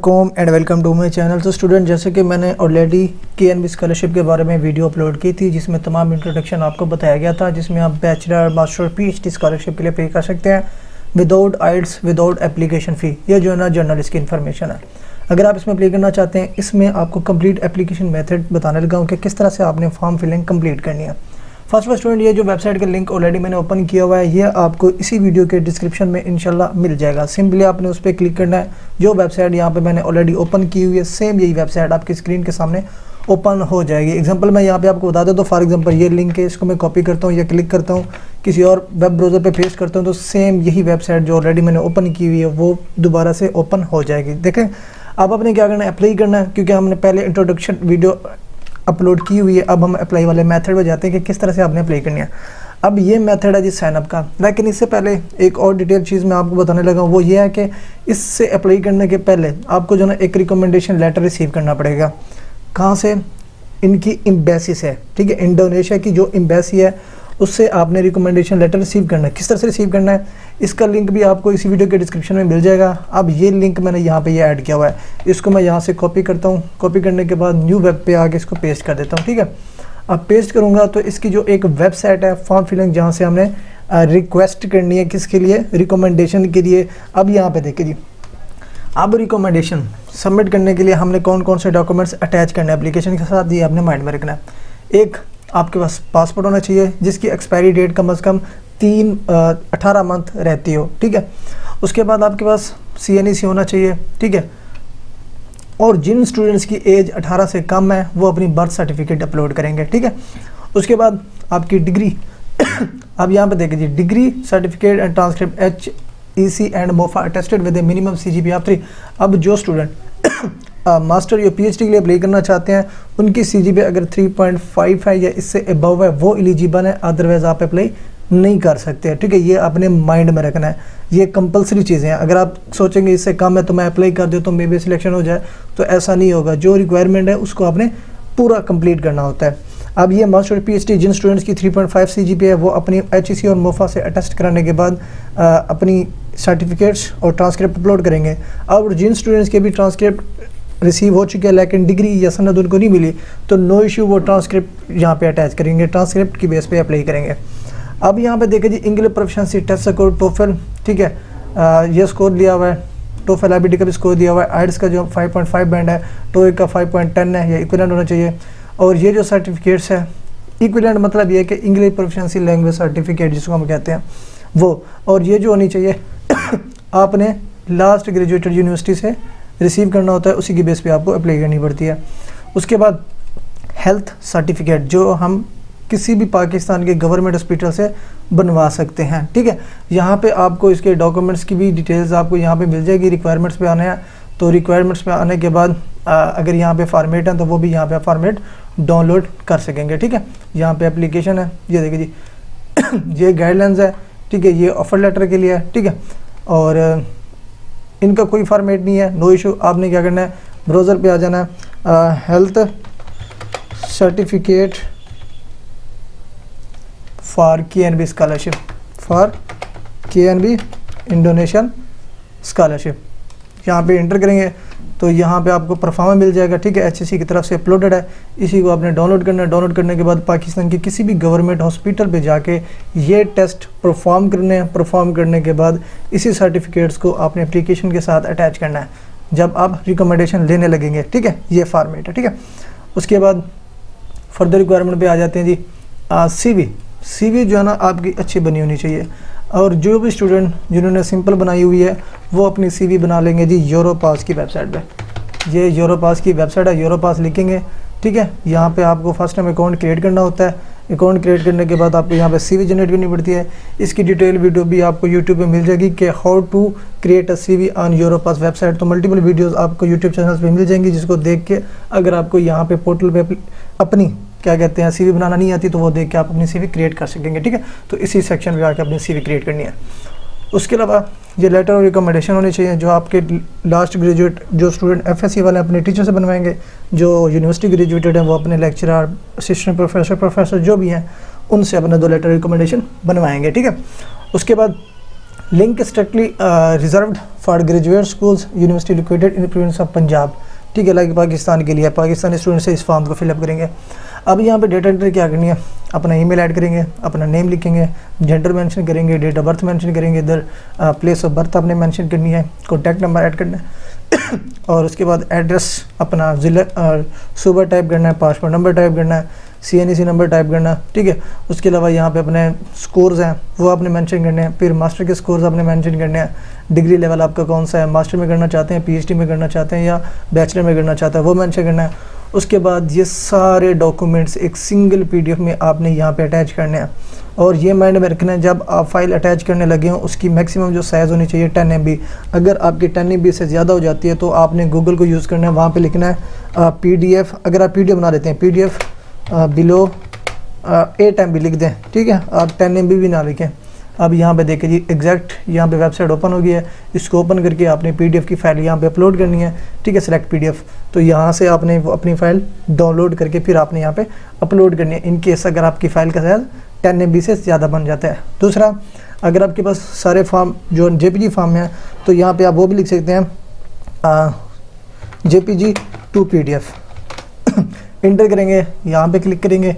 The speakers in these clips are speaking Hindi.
Com and welcome to my channel. तो स्टूडेंट, जैसे कि मैंने ऑलरेडी KNB स्कॉलरशिप के बारे में वीडियो अपलोड की थी जिसमें तमाम इंट्रोडक्शन आपको बताया गया था, जिसमें आप बैचलर, मास्टर, PhD स्कॉलरशिप के लिए पे कर सकते हैं विदाउट आइल्स, विदाउट एप्लीकेशन फ़ी। ये जो है ना जर्नलिस्ट की इन्फॉर्मेशन है। अगर आप इसमें अप्लाई करना चाहते हैं, इसमें आपको कंप्लीट एप्लीकेशन मेथड बताने लगा हूँ कि किस तरह से आपने फॉर्म फिलिंग कंप्लीट करनी है। फर्स्ट स्टूडेंट, ये जो वेबसाइट का लिंक ऑलरेडी मैंने ओपन किया हुआ है, ये आपको इसी वीडियो के डिस्क्रिप्शन में इंशाल्लाह मिल जाएगा। सिंपली आपने उस पर क्लिक करना है। जो वेबसाइट यहाँ पे मैंने ऑलरेडी ओपन की हुई है, सेम यही वेबसाइट आपकी स्क्रीन के सामने ओपन हो जाएगी। एग्जांपल मैं यहाँ पे आपको बता दें तो फॉर एग्जांपल ये लिंक है, इसको मैं कॉपी करता हूँ या क्लिक करता हूँ, किसी और वेब ब्राउज़र पे पेस्ट करता हूँ, तो सेम यही वेबसाइट जो ऑलरेडी मैंने ओपन की हुई है वो दोबारा से ओपन हो जाएगी। देखें, अब आपने क्या करना है, अप्लाई करना है, क्योंकि हमने पहले इंट्रोडक्शन वीडियो अपलोड की हुई है। अब हम अप्लाई वाले मेथड में जाते हैं कि किस तरह से आपने अप्लाई करनी है। अब ये मेथड है जी साइनअप का, लेकिन इससे पहले एक और डिटेल चीज़ मैं आपको बताने लगा हूँ, वो ये है कि इससे अप्लाई करने के पहले आपको जो ना एक रिकमेंडेशन लेटर रिसीव करना पड़ेगा। कहाँ से? इनकी एम्बेसी से, ठीक है, इंडोनेशिया की जो एम्बेसी है उससे आपने रिकमेंडेशन लेटर रिसीव करना है। किस तरह से रिसीव करना है, इसका लिंक भी आपको इसी वीडियो के डिस्क्रिप्शन में मिल जाएगा। अब ये लिंक मैंने यहाँ पे ये ऐड किया हुआ है, इसको मैं यहाँ से कॉपी करता हूँ। कॉपी करने के बाद न्यू वेब पे आके इसको पेस्ट कर देता हूँ, ठीक है। अब पेस्ट करूँगा तो इसकी जो एक वेबसाइट है फॉर्म फिलिंग, जहाँ से हमने रिक्वेस्ट करनी है, किसके लिए? रिकमेंडेशन के लिए। अब यहाँ पे देखिए जी, अब रिकमेंडेशन सबमिट करने के लिए हमने कौन कौन से डॉक्यूमेंट्स अटैच करने हैं एप्लीकेशन के साथ, ये आपने माइंड में रखना है। एक, आपके पास पासपोर्ट होना चाहिए जिसकी एक्सपायरी डेट कम से कम 18 मंथ रहती हो, ठीक है। उसके बाद आपके पास CNEC होना चाहिए, ठीक है। और जिन स्टूडेंट्स की एज 18 से कम है वो अपनी बर्थ सर्टिफिकेट अपलोड करेंगे, ठीक है। उसके बाद आपकी डिग्री अब यहाँ पे देखिए, degree certificate and transcript HEC and MOFA attested with A minimum CGPA of 3। अब जो स्टूडेंट मास्टर या PhD के लिए अप्लाई करना चाहते हैं, उनकी CGPA अगर 3.5 है या इससे अबव है वो एलिजिबल है, अदरवाइज आप अप्लाई नहीं कर सकते, ठीक है। ये अपने माइंड में रखना है, ये कंपलसरी चीज़ें हैं। अगर आप सोचेंगे इससे कम है तो मैं अप्लाई कर देता हूँ, मे बी सिलेक्शन हो जाए, तो ऐसा नहीं होगा। जो रिक्वायरमेंट है उसको आपने पूरा कंप्लीट करना होता है। अब ये मास्टर PhD जिन स्टूडेंट्स की 3.5 CGPA है वो अपनी HEC और MOFA से अटेस्ट कराने के बाद अपनी सर्टिफिकेट्स और ट्रांसक्रिप्ट अपलोड करेंगे। और जिन स्टूडेंट्स के भी ट्रांसक्रिप्ट रिसीव हो चुके हैं लेकिन डिग्री या सनद उनको नहीं मिली, तो नो इशू, वो ट्रांसक्रिप्ट यहाँ पे अटैच करेंगे, ट्रांसक्रिप्ट की बेस पे अप्लाई करेंगे। अब यहाँ पे देखिए जी, English proficiency test score TOEFL, ठीक है, ये स्कोर लिया हुआ है। टोफल IBT का भी स्कोर दिया हुआ है। आइल्स का जो 5.5 बैंड है, टोइक का 5.10 है, या इक्विवेलेंट होना चाहिए। और ये जो सर्टिफिकेट्स है, इक्विवेलेंट मतलब ये है कि इंग्लिश प्रोफिशिएंसी लैंग्वेज सर्टिफिकेट जिसको हम कहते हैं वो। और ये जो होनी चाहिए आपने लास्ट ग्रेजुएटेड यूनिवर्सिटी से रिसीव करना होता है, उसी की बेस पे आपको अप्लाई करनी पड़ती है। उसके बाद हेल्थ सर्टिफिकेट जो हम किसी भी पाकिस्तान के गवर्नमेंट हॉस्पिटल से बनवा सकते हैं, ठीक है। यहाँ पे आपको इसके डॉक्यूमेंट्स की भी डिटेल्स आपको यहाँ पे मिल जाएगी। रिक्वायरमेंट्स पे आने हैं, तो रिक्वायरमेंट्स पे आने के बाद अगर यहाँ पे फॉर्मेट है तो वो भी यहाँ पे फॉर्मेट डाउनलोड कर सकेंगे, ठीक है। यहाँ पे एप्लीकेशन है, ये देखिए जी ये गाइडलाइंस है, ठीक है, ये ऑफर लेटर के लिए है, ठीक है। और इनका कोई फॉर्मेट नहीं है, नो इशू। आपने क्या करना है, ब्राउज़र पे आ जाना है, health certificate for KNB scholarship, for KNB Indonesian scholarship, यहाँ पे इंटर करेंगे तो यहाँ पे आपको परफॉर्मा मिल जाएगा, ठीक है, HEC की तरफ से अपलोडेड है। इसी को आपने डाउनलोड करना है। डाउनलोड करने के बाद पाकिस्तान के किसी भी गवर्नमेंट हॉस्पिटल पे जाके ये टेस्ट परफॉर्म करने हैं। परफॉर्म करने के बाद इसी सर्टिफिकेट्स को आपने एप्लीकेशन के साथ अटैच करना है जब आप रिकमेंडेशन लेने लगेंगे, ठीक है। ये फॉर्मेट है, ठीक है। उसके बाद फर्दर रिक्वायरमेंट पे आ जाते हैं जी। CV जो है ना आपकी अच्छी बनी होनी चाहिए। और जो भी स्टूडेंट जिन्होंने सिंपल बनाई हुई है वो अपनी CV बना लेंगे जी यूरोपास की वेबसाइट पे। ये यूरोपास की वेबसाइट है, यूरोपास लिखेंगे, ठीक है। यहाँ पे आपको फर्स्ट टाइम अकाउंट क्रिएट करना होता है। अकाउंट क्रिएट करने के बाद आपको यहाँ पे CV जनरेट करनी पड़ती है। इसकी डिटेल वीडियो भी आपको यूट्यूब पे मिल जाएगी कि how to create a CV on Europass website. तो मल्टीपल वीडियोज़ आपको यूट्यूब चैनल पर मिल जाएंगी, जिसको देख के अगर आपको यहाँ पे पोर्टल पे अपनी क्या कहते हैं CV बनाना नहीं आती तो वो देख के आप अपनी CV क्रिएट कर सकेंगे, ठीक है। तो इसी सेक्शन में आके अपनी CV क्रिएट करनी है। उसके अलावा ये लेटर और रिकमेंडेशन होने चाहिए जो आपके लास्ट ग्रेजुएट जो स्टूडेंट FSC वाले अपने टीचर से बनवाएंगे। जो यूनिवर्सिटी ग्रेजुएटेड हैं वो अपने लेक्चरर, असिस्टेंट प्रोफेसर जो भी हैं उनसे अपना 2 लेटर रिकमेंडेशन बनवाएंगे, ठीक है। उसके बाद link strictly reserved for graduate schools university located in province of Punjab. ठीक है, लाइक पाकिस्तान के लिए, पाकिस्तानी स्टूडेंट से इस फॉर्म को फिलअप करेंगे। अब यहाँ पे डेटा एंट्री क्या करनी है, अपना ईमेल ऐड करेंगे, अपना नेम लिखेंगे, जेंडर मेंशन करेंगे, डेट ऑफ बर्थ मेंशन करेंगे, इधर प्लेस ऑफ बर्थ आपने मेंशन करनी है, कॉन्टैक्ट नंबर ऐड करना है और उसके बाद एड्रेस अपना ज़िला सूबा टाइप करना है, पासपोर्ट नंबर टाइप करना है, CNEC नंबर टाइप करना है। ठीक है, उसके अलावा यहाँ पे अपने स्कोर्स हैं वो आपने मेंशन करने हैं, फिर मास्टर के स्कोर्स आपने मेंशन करने हैं, डिग्री लेवल आपका कौन सा है, मास्टर में करना चाहते हैं, PhD में करना चाहते हैं या बैचलर में करना चाहते हैं, वो मेंशन करना है। उसके बाद ये सारे डॉक्यूमेंट्स एक सिंगल PDF में आपने यहाँ पे अटैच करने हैं। और ये माइंड में रखना है, जब आप फाइल अटैच करने लगे हों उसकी मैक्सिमम जो साइज़ होनी चाहिए 10 MB। अगर आपकी 10 MB से ज़्यादा हो जाती है तो आपने गूगल को यूज़ करना है, वहाँ पे लिखना है PDF। अगर आप PDF बना देते हैं, PDF बिलो 8 MB लिख दें। ठीक है, आप 10 MB भी ना लिखें। अब यहाँ पे देखिए जी, एग्जैक्ट यहाँ पे वेबसाइट ओपन हो गई है। इसको ओपन करके आपने PDF की फ़ाइल यहाँ पे अपलोड करनी है। ठीक है, सेलेक्ट PDF। तो यहाँ से आपने वो अपनी फ़ाइल डाउनलोड करके फिर आपने यहाँ पे अपलोड करनी है, इन केस अगर आपकी फ़ाइल का साइज़ 10 MB से ज़्यादा बन जाता है। दूसरा, अगर आपके पास सारे फॉर्म जो JPG फॉर्म है तो यहाँ पर आप वो भी लिख सकते हैं JPG to PDF। इंटर करेंगे, यहाँ पे क्लिक करेंगे।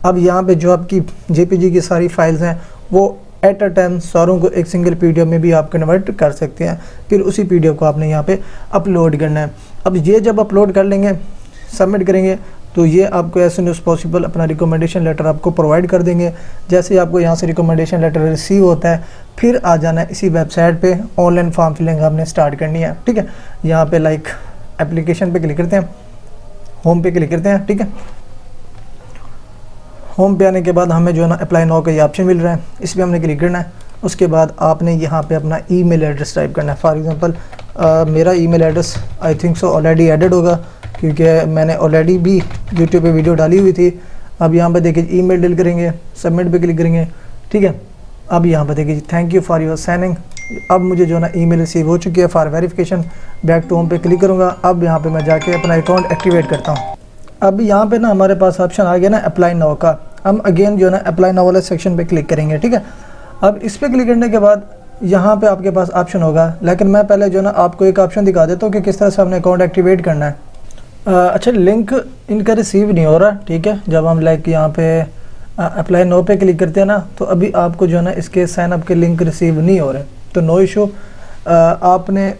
अब यहाँ पे जो आपकी JPG की सारी फाइल्स हैं वो एट अ टाइम सारों को एक सिंगल PDF में भी आप कन्वर्ट कर सकते हैं। फिर उसी PDF को आपने यहाँ पे अपलोड करना है। अब ये जब अपलोड कर लेंगे, सबमिट करेंगे, तो ये आपको एज सून एज पॉसिबल अपना रिकमेंडेशन लेटर आपको प्रोवाइड कर देंगे। जैसे ही आपको यहाँ से रिकमेंडेशन लेटर रिसीव होता है, फिर आ जाना है इसी वेबसाइट पे, ऑनलाइन फॉर्म फिलिंग आपने स्टार्ट करनी है। ठीक है, यहाँ पे लाइक एप्लीकेशन पे क्लिक करते हैं, होम पे क्लिक करते हैं। ठीक है, होम पे आने के बाद हमें जो है ना अप्लाई नाउ का ये ऑप्शन मिल रहा है, इस पर हमने क्लिक करना है। उसके बाद आपने यहाँ पे अपना ईमेल एड्रेस टाइप करना है। फॉर एग्जांपल मेरा email address I think so already added होगा, क्योंकि मैंने ऑलरेडी भी यूट्यूब पे वीडियो डाली हुई थी। अब यहाँ पे देखिए ईमेल डिल करेंगे, सबमिट पे क्लिक करेंगे। ठीक है, अब यहाँ पे देखिए thank you for your signing. अब मुझे जो है ना ईमेल रिसीव हो चुकी है for verification. Back to home पे क्लिक करूँगा। अब यहाँ पे मैं जाके अपना अकाउंट एक्टिवेट करता हूँ। अब यहाँ पे ना हमारे पास ऑप्शन आ गया ना अप्लाई नाउ का। हम अगेन जो है ना अप्लाई नाउ वाले सेक्शन पे क्लिक करेंगे। ठीक है, अब इस पर क्लिक करने के बाद यहाँ पे आपके पास ऑप्शन होगा, लेकिन मैं पहले जो है ना आपको एक ऑप्शन दिखा देता हूँ कि किस तरह से हमने अकाउंट एक्टिवेट करना है। अच्छा, लिंक इनका रिसीव नहीं हो रहा। ठीक है, जब हम लाइक यहाँ पे अप्लाई नाउ पे क्लिक करते हैं ना, तो अभी आपको जो है ना इसके साइन अप के लिंक रिसीव नहीं हो रहे। तो नो इशू, आपने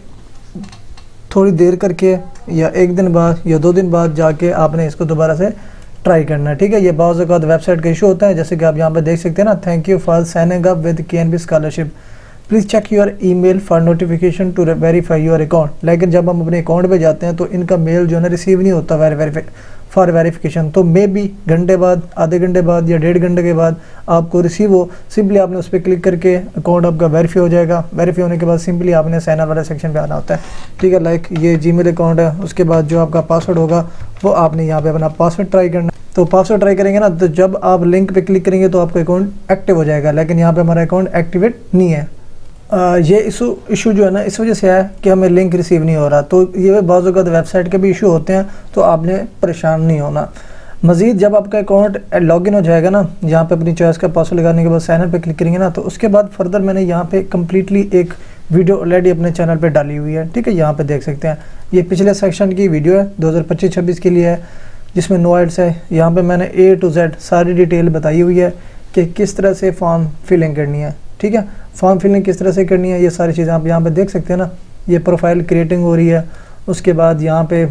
थोड़ी देर करके या एक दिन बाद या 2 दिन बाद जाके आपने इसको दोबारा से ट्राई करना है। ठीक है, ये बहुत ज़्यादा वेबसाइट का इशू होता है, जैसे कि आप यहाँ पर देख सकते हैं ना, thank you for signing up with KNB scholarship, please check your email for notification to verify your account. लेकिन जब हम अपने अकाउंट पे जाते हैं तो इनका मेल जो है ना रिसीव नहीं होता फॉर वेरिफिकेशन। तो मे बी घंटे बाद, आधे घंटे बाद या 1.5 घंटे के बाद आपको रिसीव हो। सिंपली आपने उस पर क्लिक करके अकाउंट आपका वेरीफाई हो जाएगा। वेरीफाई होने के बाद सिंपली आपने साइन अप वाले सेक्शन पे आना होता है। ठीक है, लाइक ये जीमेल अकाउंट है, उसके बाद जो आपका पासवर्ड होगा वो आपने यहाँ पे अपना पासवर्ड ट्राई करना। तो पासवर्ड ट्राई करेंगे ना, तो जब आप लिंक पे क्लिक करेंगे तो आपका अकाउंट एक्टिव हो जाएगा, लेकिन यहाँ पे हमारा अकाउंट एक्टिवेट नहीं है। ये इशू जो है ना इस वजह से है कि हमें लिंक रिसीव नहीं हो रहा। तो ये बहुत ज़्यादा वेबसाइट के भी इशू होते हैं, तो आपने परेशान नहीं होना। मज़ीद जब आपका अकाउंट लॉगिन हो जाएगा ना, यहाँ पे अपनी चॉइस का पासवर्ड लगाने के बाद साइन अप पे क्लिक करेंगे ना, तो उसके बाद फर्दर मैंने यहाँ पे कम्प्लीटली एक वीडियो ऑलरेडी अपने चैनल पे डाली हुई है। ठीक है, यहाँ पे देख सकते हैं, ये पिछले सेक्शन की वीडियो है 2025-26 के लिए है, जिसमें नो एड्स है। यहाँ पे मैंने A to Z सारी डिटेल बताई हुई है कि किस तरह से फॉर्म फिलिंग करनी है। ठीक है, फॉर्म फिलिंग किस तरह से करनी है, ये सारी चीज़ें आप यहाँ पे देख सकते हैं ना। ये प्रोफाइल क्रिएटिंग हो रही है, उसके बाद यहाँ पे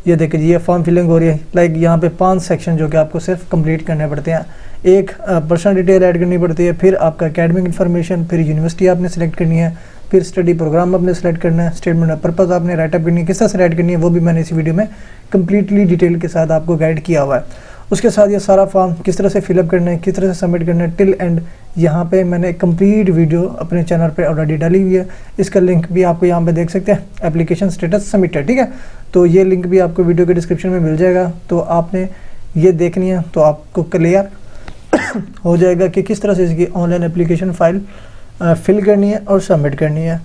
ये देखिए ये फॉर्म फिलिंग हो रही है। लाइक यहाँ पे 5 सेक्शन जो कि आपको सिर्फ कंप्लीट करने पड़ते हैं। एक पर्सनल डिटेल ऐड करनी पड़ती है, फिर आपका एकेडमिक इन्फॉर्मेशन, फिर यूनिवर्सिटी आपने सेलेक्ट करनी है, फिर स्टडी प्रोग्राम आपने सेलेक्ट करना है, स्टेटमेंट ऑफ पर्पस आपने राइटअप करनी है। किस तरह से राइट करनी है वो भी मैंने इस वीडियो में कम्प्लीटली डिटेल के साथ आपको गाइड किया हुआ है। उसके साथ ये सारा फॉर्म किस तरह से फिलअप करना है, किस तरह से सबमिट करना है टिल एंड, यहाँ पे मैंने कंप्लीट वीडियो अपने चैनल पे ऑलरेडी डाली हुई है। इसका लिंक भी आपको यहाँ पे देख सकते हैं, एप्लीकेशन स्टेटस सबमिटेड। ठीक है, तो ये लिंक भी आपको वीडियो के डिस्क्रिप्शन में मिल जाएगा। तो आपने ये देखनी है तो आपको क्लियर हो जाएगा कि किस तरह से इसकी ऑनलाइन एप्लीकेशन फ़ाइल फिल करनी है और सबमिट करनी है।